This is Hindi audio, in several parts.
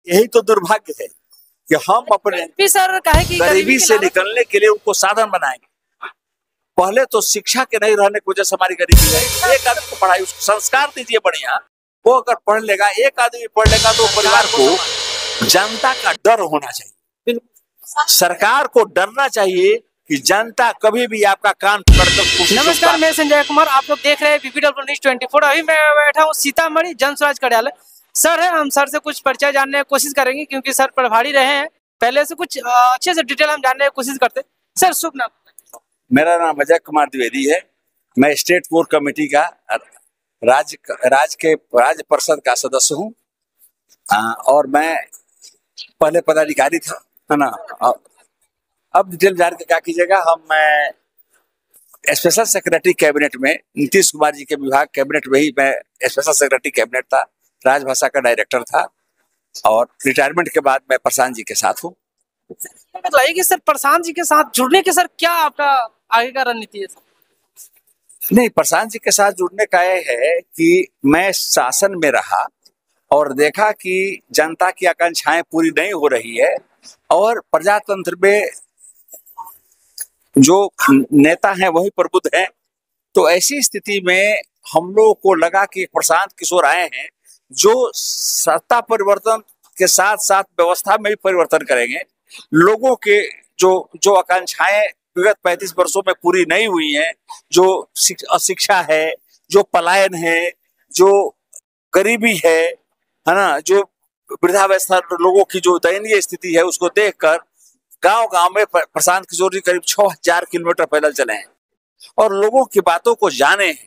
यही तो दुर्भाग्य है कि हम अपने सर काहे की गरीबी से निकलने के लिए उनको साधन बनाएंगे। पहले तो शिक्षा के नहीं रहने की वजह से हमारी गरीबी है। एक आदमी को पढ़ाई, उसको संस्कार दीजिए बढ़िया, वो अगर पढ़ लेगा, एक आदमी पढ़ लेगा तो परिवार को जनता का डर होना चाहिए। सरकार को डरना चाहिए कि जनता कभी भी आपका कान पकड़कर। नमस्कार, मैं संजय कुमार, आप लोग देख रहे हैं BPW न्यूज़ 24। अभी मैं बैठा हूँ सीतामढ़ी जन स्वराज कार्यालय। सर है, हम सर से कुछ परिचय जानने की कोशिश करेंगे क्योंकि सर प्रभारी रहे हैं पहले से, कुछ अच्छे से डिटेल हम जानने की कोशिश करते हैं। सर शुभ नाम? मेरा नाम अजय कुमार द्विवेदी है। मैं स्टेट कोर कमेटी का राज्य परिषद का सदस्य हूँ और मैं पहले पदाधिकारी था, है ना। अब डिटेल जान के क्या कीजिएगा, मैं स्पेशल सेक्रेटरी कैबिनेट में नीतीश कुमार जी के विभाग कैबिनेट में ही मैं स्पेशल सेक्रेटरी कैबिनेट था, राजभाषा का डायरेक्टर था और रिटायरमेंट के बाद मैं प्रशांत जी के साथ हूँ। बताइए कि सर प्रशांत जी के साथ जुड़ने के सर क्या आपका आगे का रणनीति है? नहीं, प्रशांत जी के साथ जुड़ने का यह है कि मैं शासन में रहा और देखा कि जनता की आकांक्षाएं पूरी नहीं हो रही है और प्रजातंत्र में जो नेता हैं वही प्रबुद्ध हैं। तो ऐसी स्थिति में हम लोगों को लगा कि प्रशांत किशोर आए हैं जो सत्ता परिवर्तन के साथ साथ व्यवस्था में भी परिवर्तन करेंगे। लोगों के जो आकांक्षाएं विगत 35 वर्षों में पूरी नहीं हुई हैं, जो अशिक्षा है, जो पलायन है, जो गरीबी है ना, जो वृद्धावस्था लोगों की जो दयनीय स्थिति है, उसको देखकर गांव-गांव में प्रशांत किशोर जी करीब 6000 किलोमीटर पैदल चले हैं और लोगों की बातों को जाने हैं।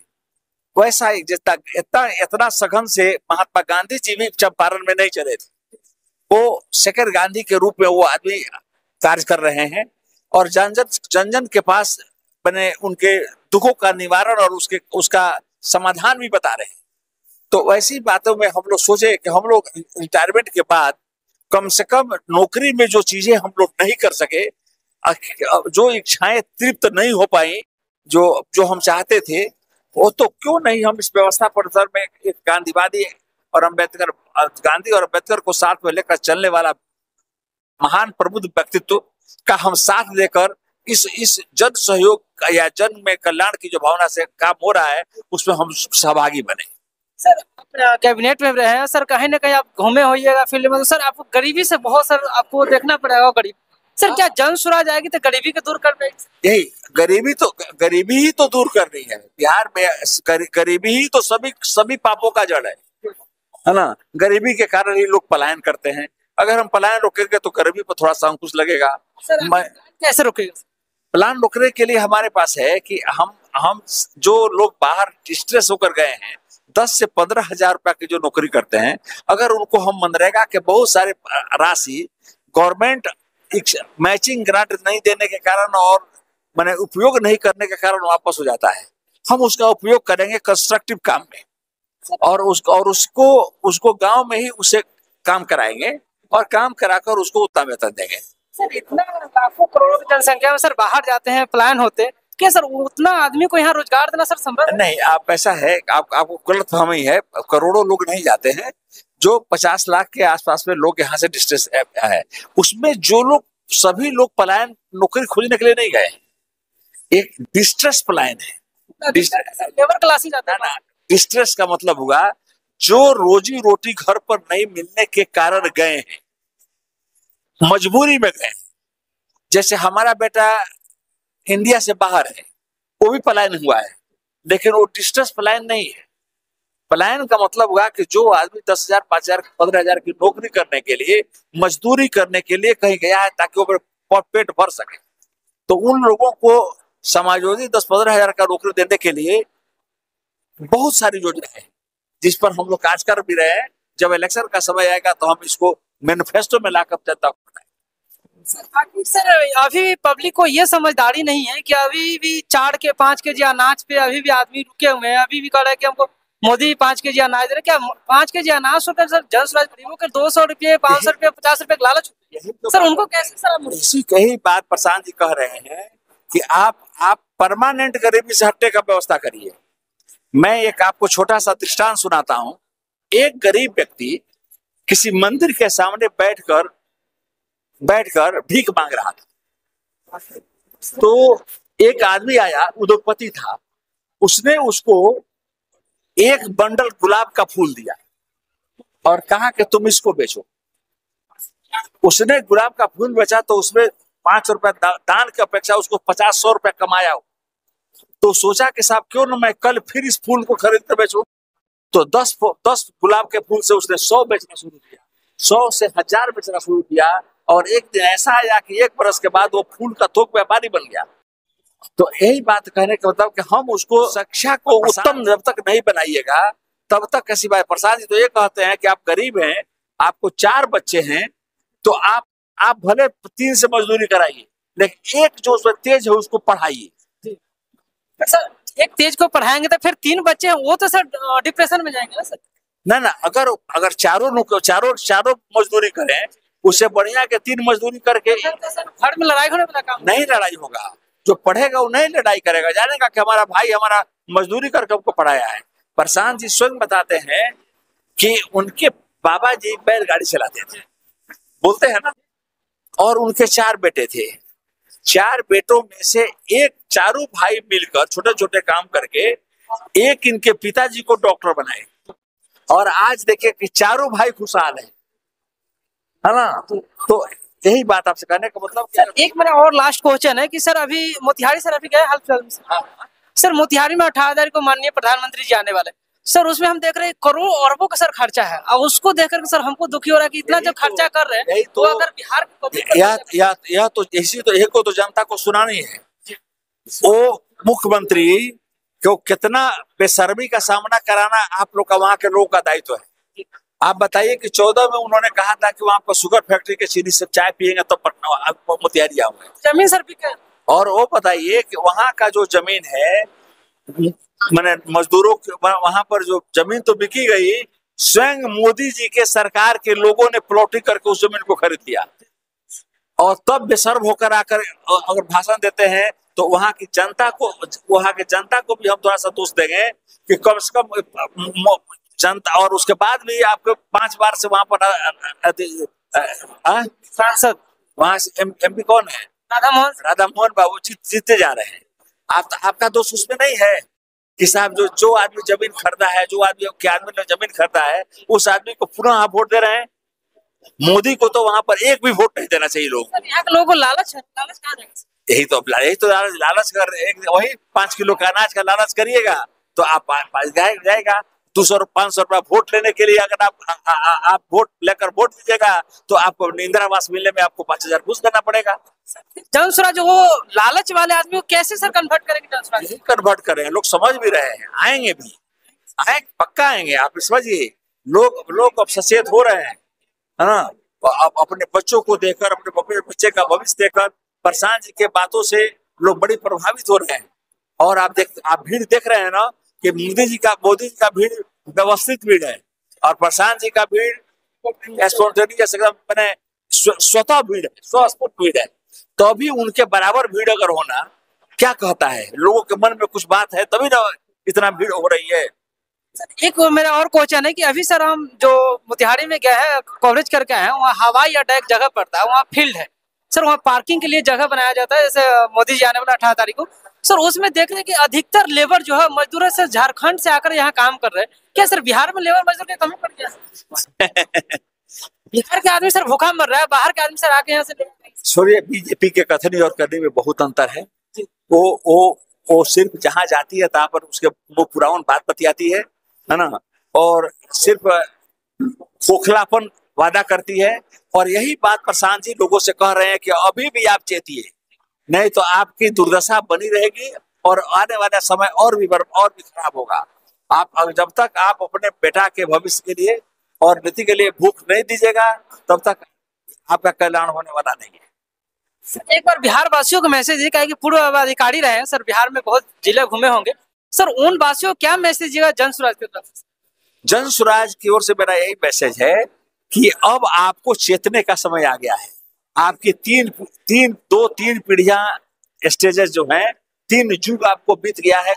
वैसा इतना सघन से महात्मा गांधी जी भी चंपारण में नहीं चले थे, वो शेखर गांधी के रूप में वो आदमी कार्य कर रहे हैं और जन के पास बने उनके दुखों का निवारण और उसका समाधान भी बता रहे हैं। तो वैसी बातों में हम लोग सोचे कि हम लोग रिटायरमेंट के बाद कम से कम नौकरी में जो चीजें हम लोग नहीं कर सके, जो इच्छाएं तृप्त नहीं हो पाई, जो हम चाहते थे, वो तो क्यों नहीं हम इस व्यवस्था परिसर में एक गांधीवादी और गांधी और अम्बेडकर को साथ में लेकर चलने वाला महान प्रबुद्ध व्यक्तित्व का हम साथ देकर इस जन सहयोग या जन में कल्याण की जो भावना से काम हो रहा है उसमें हम सहभागी बने। सर कैबिनेट में रहे हैं सर, कहीं ना कहीं आप घूमे होइएगा फील्ड में, तो सर आपको गरीबी से बहुत सर आपको देखना पड़ेगा। गरीब सर क्या जन स्वराज आएगी तो गरीबी को दूर कर पाएगी? यही गरीबी ही तो दूर करनी है। बिहार में गरीबी ही तो सभी पापों का जड़ है ना। गरीबी के कारण ही लोग पलायन करते हैं। अगर हम पलायन रोकेंगे तो गरीबी पर थोड़ा सा अंकुश लगेगा। कैसे रोकेगा? प्लान रोकने के लिए हमारे पास है कि हम जो लोग बाहर स्ट्रेस होकर गए हैं, 10 से 15 हजार रुपया की जो नौकरी करते हैं, अगर उनको हम मनरेगा के बहुत सारे राशि गवर्नमेंट मैचिंग ग्रांट नहीं देने के कारण और माने उपयोग नहीं करने के कारण वापस हो जाता है, हम उसका उपयोग करेंगे कंस्ट्रक्टिव काम में और उसको गांव में ही उसे काम कराएंगे और काम कराकर उसको उतना वेतन देंगे। सर इतना लाखों करोड़ों की जनसंख्या में सर बाहर जाते हैं, पलायन होते, क्या सर उतना आदमी को यहाँ रोजगार देना सर संभव नहीं? आप ऐसा है, आपको गलतफहमी है। करोड़ों लोग नहीं जाते हैं, जो 50 लाख के आसपास में लोग यहाँ से डिस्ट्रेस है, उसमें जो लोग सभी लोग पलायन नौकरी खोजने के लिए नहीं गए, एक डिस्ट्रेस पलायन है। लेबर क्लास ही जाता है ना। डिस्ट्रेस का मतलब हुआ जो रोजी रोटी घर पर नहीं मिलने के कारण गए हैं, मजबूरी में गए। जैसे हमारा बेटा इंडिया से बाहर है, वो भी पलायन हुआ है, लेकिन वो डिस्ट्रेस पलायन नहीं है। पलायन का मतलब हुआ कि जो आदमी 10,000, 5,000, 15,000 की नौकरी करने के लिए, मजदूरी करने के लिए कहीं गया है ताकि वो पेट भर सके, तो उन लोगों को समायोजित 10-15 हजार का नौकरी देने के लिए बहुत सारी योजना है जिस पर हम लोग कार्य कर भी रहे हैं। जब इलेक्शन का समय आएगा तो हम इसको मैनिफेस्टो में लाकर जनता को बताएंगे। सर अभी पब्लिक को ये समझदारी नहीं है कि अभी भी 4 के 5 केजी अनाज पे अभी भी आदमी रुके हुए हैं। अभी भी कह रहे हैं कि हमको मोदी 5 केजी अनाज दे रहे। क्या 5 केजी अनाज होकर सर जन स्वराज गरीबों के 200 रुपये, 500 रुपये, 50 रुपये लालच सर उनको कैसे? सर इसी कही बात प्रशांत जी कह रहे हैं कि आप परमानेंट गरीबी से हटने का व्यवस्था करिए। मैं एक आपको छोटा सा दृष्टांत सुनाता हूं। एक गरीब व्यक्ति किसी मंदिर के सामने बैठकर भीख मांग रहा था। तो एक आदमी आया, उद्योगपति था, उसने उसको एक बंडल गुलाब का फूल दिया और कहा कि तुम इसको बेचो। उसने गुलाब का फूल बेचा तो उसमें 5 रुपए दान की अपेक्षा उसको 50-100 रुपए कमाया। तो सोचा कि साहब क्यों ना मैं कल फिर इस फूल को खरीद कर बेचूं। तो 10 गुलाब के फूल से उसने 100 बेचना शुरू किया, 100 से 1000 बेचना शुरू किया। और एक दिन ऐसा आया कि 1 बरस के बाद वो फूल का थोक व्यापारी बन गया। तो यही बात कहने का मतलब कि हम उसको शिक्षा को उत्तम जब तक नहीं बनाइएगा तब तक कैसी बात। प्रसाद जी तो ये कहते हैं कि आप गरीब हैं, आपको 4 बच्चे हैं, तो आप भले 3 से मजदूरी कराइए, लेकिन एक जो उसमें तेज है उसको पढ़ाइए। सर एक तेज को पढ़ाएंगे तो फिर 3 बच्चे हैं वो तो सर डिप्रेशन में जाएंगे ना सर। ना अगर चारों मजदूरी करें, उससे बढ़िया के 3 मजदूरी करके घर में लड़ाई होने वाला काम नहीं। लड़ाई होगा, जो पढ़ेगा वो नहीं लड़ाई करेगा, जानेगा कि हमारा भाई हमारा मजदूरी करके हमको पढ़ाया है। प्रशांत जी स्वयं बताते हैं कि उनके बाबा जी बैलगाड़ी चलाते थे, बोलते हैं ना, और उनके 4 बेटे थे। 4 बेटों में से एक, चारों भाई मिलकर छोटे छोटे काम करके एक इनके पिताजी को डॉक्टर बनाए। और आज देखिए कि चारों भाई खुशहाल है ना। तो यही बात आपसे कहने का मतलब सर एक मेरा और लास्ट क्वेश्चन है कि सर अभी मोतिहारी सर अभी गए हाल फिलहाल में सर मोतिहारी में 18 तारीख को माननीय प्रधानमंत्री जी आने वाले सर, उसमें हम देख रहे हैं करोड़ों अरबों का सर खर्चा है। अब उसको देखकर सर हमको दुखी हो रहा है कि इतना जब खर्चा कर रहे हैं तो अगर बिहार या तो इसी तो एक को तो जनता को सुनानी है। वो मुख्यमंत्री को कितना बेशर्मी का सामना कराना आप लोग का, वहां के लोगों का दायित्व है। आप बताइए कि 14 में उन्होंने कहा था कि वहां पर शुगर फैक्ट्री के चीनी से चाय पियेंगे तो पटना मोतिहारी आऊंगे, जमीन सर बिके। और वो बताइए कि वहां का जो जमीन है, मैंने मजदूरों वहां पर जो जमीन तो बिकी गई, स्वयं मोदी जी के सरकार के लोगों ने प्लॉटिंग करके उस जमीन को खरीद लिया। और तब बेशर्म होकर आकर अगर भाषण देते हैं तो वहां की जनता को भी हम थोड़ा सा दोष देंगे कि कम से कम जनता। और उसके बाद भी आपको 5 बार से वहां पर सांसद, वहां से MP कौन है, राधा मोहन बाबू जीतते जा रहे हैं। आपका दोष उसमें नहीं है कि साहब जो आदमी जमीन खरीदा है, जो आदमी ने जमीन खरीदा है, उस आदमी को पुनः आप वोट दे रहे हैं। मोदी को तो वहां पर एक भी वोट नहीं देना चाहिए। लोगों को लालच है, यही तो लालच कर, वही 5 किलो का अनाज का लालच करिएगा तो आप जाएगा। 200-500 रुपया वोट लेने के लिए अगर आप वोट लेकर वोट दीजिएगा तो आपको इंदिरा आवास मिलने में आपको 5000 घूस देना पड़ेगा। जन स्वराज वो लालच वाले आदमी को कैसे सर कन्वर्ट करेंगे? जन स्वराज कन्वर्ट कर रहे हैं लोग, समझ भी रहे हैं, आएंगे भी, पक्का आएंगे। आप समझिए, लोग अब सचेत हो रहे हैं, है ना। अपने बच्चों को देखकर, अपने बच्चे का भविष्य देखकर प्रशांत जी के बातों से लोग बड़ी प्रभावित हो रहे हैं। और आप भीड़ देख रहे हैं ना कि मोदी जी का भीड़ व्यवस्थित भीड़ है और प्रशांत जी का भीड़ स्वतः भीड़ है, स्वस्फूर्त भीड़ है। तो अभी उनके बराबर भीड़ अगर होना क्या कहता है, लोगों के मन में कुछ बात है तभी ना इतना भीड़ हो रही है। एक मेरा और क्वेश्चन है कि अभी सर हम जो मोतिहारी में गए हैं, कवरेज करके आए हैं, वहाँ हवाई अड्डा एक जगह पड़ता है, वहाँ फील्ड है सर, वहाँ पार्किंग के लिए जगह बनाया जाता है। जैसे मोदी जी आने वाला 18 तारीख को सर, उसमें देख रहे हैं कि अधिकतर लेबर जो है मजदूर सर झारखंड से आकर यहाँ काम कर रहे हैं। क्या सर बिहार में लेबर मजदूर की कमी पड़ गया? बिहार के आदमी सर भूखा मर रहा है, बाहर के आदमी सर आके यहाँ से। सूर्य बीजेपी के कथनी और करने में बहुत अंतर है। वो सिर्फ जहाँ जाती है तहाँ पर उसके वो पुरावन बात बतियाती है ना, और सिर्फ खोखलापन वादा करती है। और यही बात प्रशांत जी लोगों से कह रहे हैं कि अभी भी आप चेतिए, नहीं तो आपकी दुर्दशा बनी रहेगी और आने वाला समय और भी खराब होगा। आप जब तक आप अपने बेटा के भविष्य के लिए और नीति के लिए भूख नहीं दीजिएगा तब तक आपका कल्याण होने वाला नहीं है। एक बार बिहार वासियों को मैसेज है कि पूर्व अधिकारी रहे हैं सर, बिहार में बहुत जिले घूमे होंगे सर, उन वासियों को क्या मैसेज दीजिएगा जन स्वराज की तरफ से? जन स्वराज की ओर से मेरा यही मैसेज है कि अब आपको चेतने का समय आ गया है। आपकी दो तीन पीढ़ियां स्टेजेस जो हैं, 3 युग आपको बीत गया है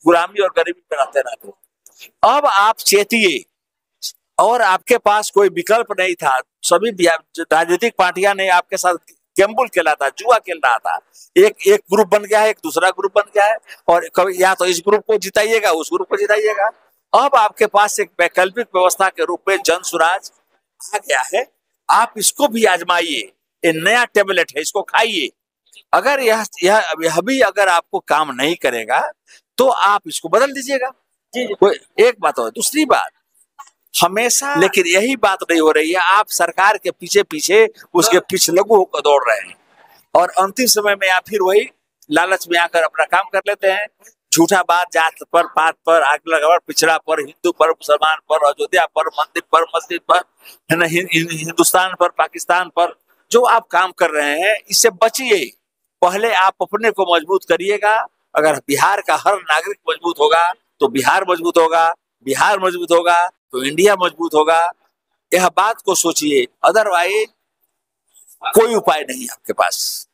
गुलामी और गरीबी में रहते रहते। अब आप चेतिए और आपके पास कोई विकल्प नहीं था। सभी राजनीतिक पार्टियां ने आपके साथ गैम्बल खेला था, जुआ खेल रहा था। एक ग्रुप बन गया है, एक दूसरा ग्रुप बन गया है, और कभी या तो इस ग्रुप को जिताइएगा, उस ग्रुप को जिताइएगा। अब आपके पास एक वैकल्पिक व्यवस्था के रूप में जन स्वराज आ गया है, आप इसको भी आजमाइए। ये नया टेबलेट है, इसको खाइए। अगर यह भी अगर आपको काम नहीं करेगा तो आप इसको बदल दीजिएगा। कोई एक बात हो। दूसरी बात, हमेशा लेकिन यही बात नहीं हो रही है, आप सरकार के पीछे पीछे उसके पिछलग्गू होकर दौड़ रहे हैं, और अंतिम समय में आप फिर वही लालच में आकर अपना काम कर लेते हैं। झूठा बात, जात पर, पात पर, आग लगा, पिछड़ा पर, हिंदू पर, मुसलमान पर, अयोध्या पर, मंदिर पर, मस्जिद पर, है ना, हिंदुस्तान पर, पाकिस्तान पर जो आप काम कर रहे हैं, इससे बचिए। पहले आप अपने को मजबूत करिएगा। अगर बिहार का हर नागरिक मजबूत होगा तो बिहार मजबूत होगा, बिहार मजबूत होगा तो इंडिया मजबूत होगा। यह बात को सोचिए, अदरवाइज कोई उपाय नहीं है आपके पास।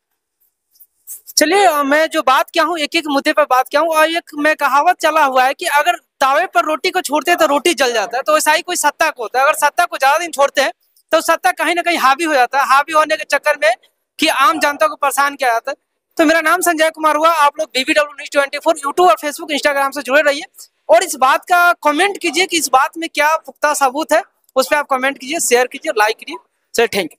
चलिए, मैं जो बात किया हूँ, एक एक मुद्दे पर बात किया हूँ, और एक में कहावत चला हुआ है कि अगर तावे पर रोटी को छोड़ते हैं तो रोटी जल जाता है, तो ऐसा ही कोई सत्ता को होता है। अगर सत्ता को ज्यादा दिन छोड़ते हैं तो सत्ता कहीं ना कहीं हावी हो जाता है। हावी होने के चक्कर में कि आम जनता को परेशान किया जाता है। तो मेरा नाम संजय कुमार हुआ। आप लोग BBW News 24 यूट्यूब और फेसबुक इंस्टाग्राम से जुड़े रहिए, और इस बात का कमेंट कीजिए कि इस बात में क्या पुख्ता सबूत है। उस पर आप कमेंट कीजिए, शेयर कीजिए, लाइक कीजिए। चलिए, थैंक यू।